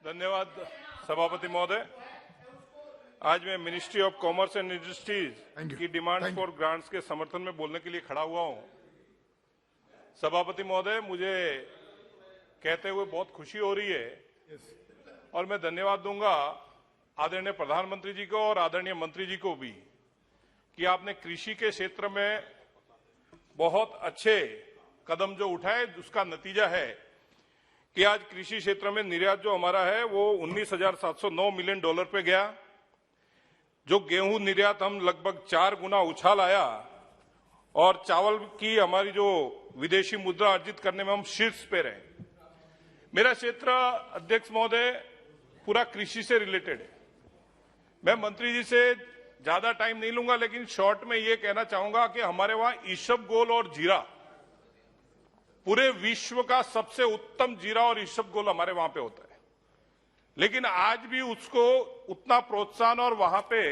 धन्यवाद सभापति महोदय। आज मैं ministry of commerce and industries की डिमांड्स फॉर ग्रांट्स के समर्थन में बोलने के लिए खड़ा हुआ हूं। सभापति महोदय, मुझे कहते हुए बहुत खुशी हो रही है और मैं धन्यवाद दूंगा आदरणीय प्रधानमंत्री जी को और आदरणीय मंत्री जी को भी कि आपने कृषि के क्षेत्र में बहुत अच्छे कदम जो उठाए, उसका नतीजा है कि आज कृषि क्षेत्र में निर्यात जो हमारा है वो 19,709 मिलियन डॉलर पे गया। जो गेहूं निर्यात हम लगभग 4 गुना उछाल आया और चावल की हमारी जो विदेशी मुद्रा अर्जित करने में हम शीर्ष पे रहे। मेरा क्षेत्र अध्यक्ष महोदय पूरा कृषि से रिलेटेड है। मैं मंत्री जी से ज्यादा टाइम नहीं लूंगा, लेकिन शॉर्ट में ये कहना चाहूंगा कि हमारे वहां ईसबगोल और जीरा, पूरे विश्व का सबसे उत्तम जीरा और ईसबगोल हमारे वहां पे होता है, लेकिन आज भी उसको उतना प्रोत्साहन और वहां पे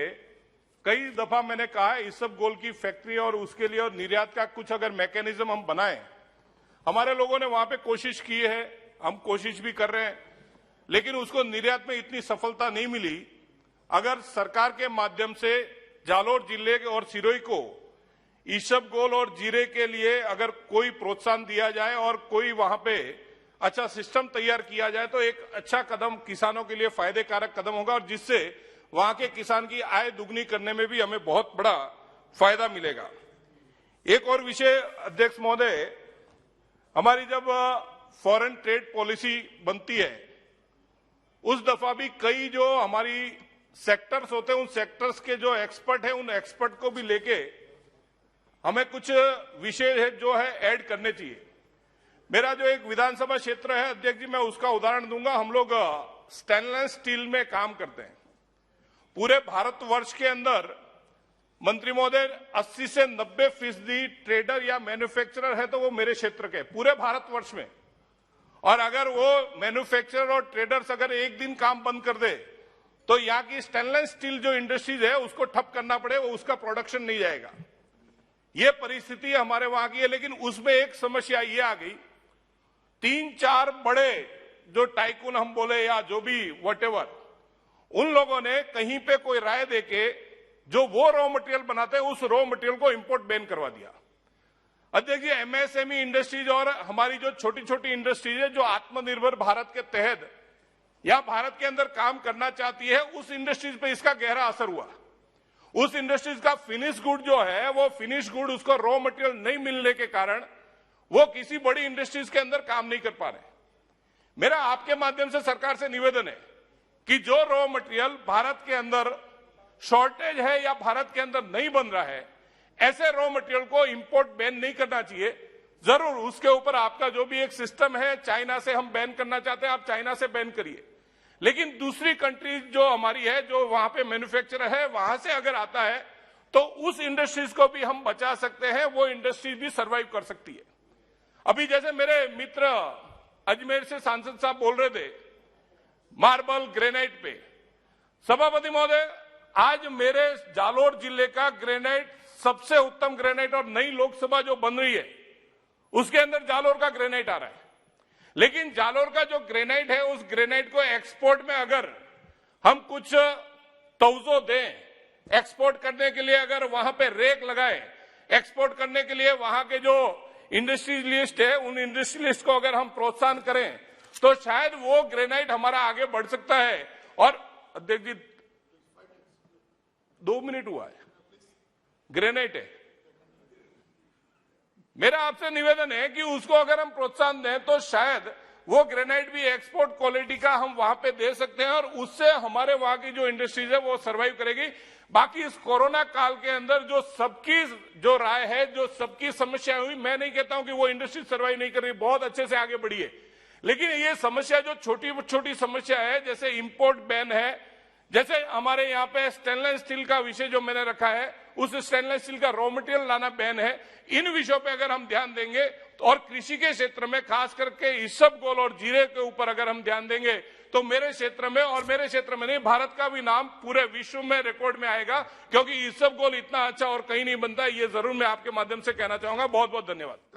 कई दफा मैंने कहा है ईसबगोल की फैक्ट्री और उसके लिए और निर्यात का कुछ अगर मैकेनिज्म हम बनाएं। हमारे लोगों ने वहां पे कोशिश की है, हम कोशिश भी कर रहे हैं, लेकिन उसको निर्यात में इतनी सफलता नहीं मिली। अगर सरकार के माध्यम से जालोर जिले और सिरोही को ईसबगोल और जीरे के लिए अगर कोई प्रोत्साहन दिया जाए और कोई वहां पे अच्छा सिस्टम तैयार किया जाए तो एक अच्छा कदम किसानों के लिए फायदे कारक कदम होगा और जिससे वहां के किसान की आय दुगनी करने में भी हमें बहुत बड़ा फायदा मिलेगा। एक और विषय अध्यक्ष महोदय, हमारी जब फॉरेन ट्रेड पॉलिसी बनती है उस दफा भी कई जो हमारी सेक्टर्स होते हैं, उन सेक्टर्स के जो एक्सपर्ट हैं, उन एक्सपर्ट को भी लेके हमें कुछ विषय जो है ऐड करने चाहिए। मेरा जो एक विधानसभा क्षेत्र है अध्यक्ष जी, मैं उसका उदाहरण दूंगा। हम लोग स्टेनलेस स्टील में काम करते हैं। पूरे भारतवर्ष के अंदर मंत्री महोदय 80 से 90% ट्रेडर या मैन्युफैक्चरर है तो वो मेरे क्षेत्र के, पूरे भारतवर्ष में। और अगर वो मैन्युफैक्चरर और ट्रेडर्स अगर एक दिन काम बंद कर दे तो यहाँ की स्टेनलेस स्टील जो इंडस्ट्रीज है उसको ठप करना पड़े, वो उसका प्रोडक्शन नहीं जाएगा। ये परिस्थिति हमारे वहां की है। लेकिन उसमें एक समस्या ये आ गई, 3-4 बड़े जो टाइकून हम बोले या जो भी व्हाटएवर, उन लोगों ने कहीं पे कोई राय देके जो वो रॉ मटेरियल बनाते हैं उस रॉ मटेरियल को इंपोर्ट बैन करवा दिया। अध्यक्ष जी, एमएसएमई इंडस्ट्रीज और हमारी जो छोटी छोटी इंडस्ट्रीज है जो आत्मनिर्भर भारत के तहत या भारत के अंदर काम करना चाहती है, उस इंडस्ट्रीज पे इसका गहरा असर हुआ। उस इंडस्ट्रीज का फिनिश गुड जो है, वो फिनिश गुड उसको रॉ मटेरियल नहीं मिलने के कारण वो किसी बड़ी इंडस्ट्रीज के अंदर काम नहीं कर पा रहे। मेरा आपके माध्यम से सरकार से निवेदन है कि जो रॉ मटेरियल भारत के अंदर शॉर्टेज है या भारत के अंदर नहीं बन रहा है, ऐसे रॉ मटेरियल को इंपोर्ट बैन नहीं करना चाहिए। जरूर उसके ऊपर आपका जो भी एक सिस्टम है, चाइना से हम बैन करना चाहते हैं, आप चाइना से बैन करिए, लेकिन दूसरी कंट्रीज जो हमारी है, जो वहां पे मैन्युफैक्चरर है, वहां से अगर आता है तो उस इंडस्ट्रीज को भी हम बचा सकते हैं, वो इंडस्ट्रीज भी सर्वाइव कर सकती है। अभी जैसे मेरे मित्र अजमेर से सांसद साहब बोल रहे थे मार्बल ग्रेनाइट पे, सभापति महोदय आज मेरे जालोर जिले का ग्रेनाइट सबसे उत्तम ग्रेनाइट, और नई लोकसभा जो बन रही है उसके अंदर जालोर का ग्रेनाइट आ रहा है। लेकिन जालोर का जो ग्रेनाइट है, उस ग्रेनाइट को एक्सपोर्ट में अगर हम कुछ तवजो दें, एक्सपोर्ट करने के लिए अगर वहां पे रेक लगाए, एक्सपोर्ट करने के लिए वहां के जो इंडस्ट्रियलिस्ट है उन इंडस्ट्रियलिस्ट को अगर हम प्रोत्साहन करें तो शायद वो ग्रेनाइट हमारा आगे बढ़ सकता है। और अध्यक्ष जी 2 मिनट हुआ है, ग्रेनाइट है। मेरा आपसे निवेदन है कि उसको अगर हम प्रोत्साहन दें तो शायद वो ग्रेनाइट भी एक्सपोर्ट क्वालिटी का हम वहां पे दे सकते हैं और उससे हमारे वहां की जो इंडस्ट्रीज है वो सरवाइव करेगी। बाकी इस कोरोना काल के अंदर जो सबकी जो राय है, जो सबकी समस्या हुई, मैं नहीं कहता हूं कि वो इंडस्ट्री सरवाइव नहीं कर रही, बहुत अच्छे से आगे बढ़ी है। लेकिन ये समस्या जो छोटी छोटी समस्या है, जैसे इंपोर्ट बैन है, जैसे हमारे यहाँ पे स्टेनलेस स्टील का विषय जो मैंने रखा है, उस स्टेनलेस स्टील का रॉ मटेरियल लाना बैन है, इन विषयों पे अगर हम ध्यान देंगे और कृषि के क्षेत्र में खास करके ईसबगोल और जीरे के ऊपर अगर हम ध्यान देंगे तो मेरे क्षेत्र में, और मेरे क्षेत्र में नहीं भारत का भी नाम पूरे विश्व में रिकॉर्ड में आएगा, क्योंकि ईसबगोल इतना अच्छा और कहीं नहीं बनता। ये जरूर मैं आपके माध्यम से कहना चाहूंगा। बहुत बहुत धन्यवाद।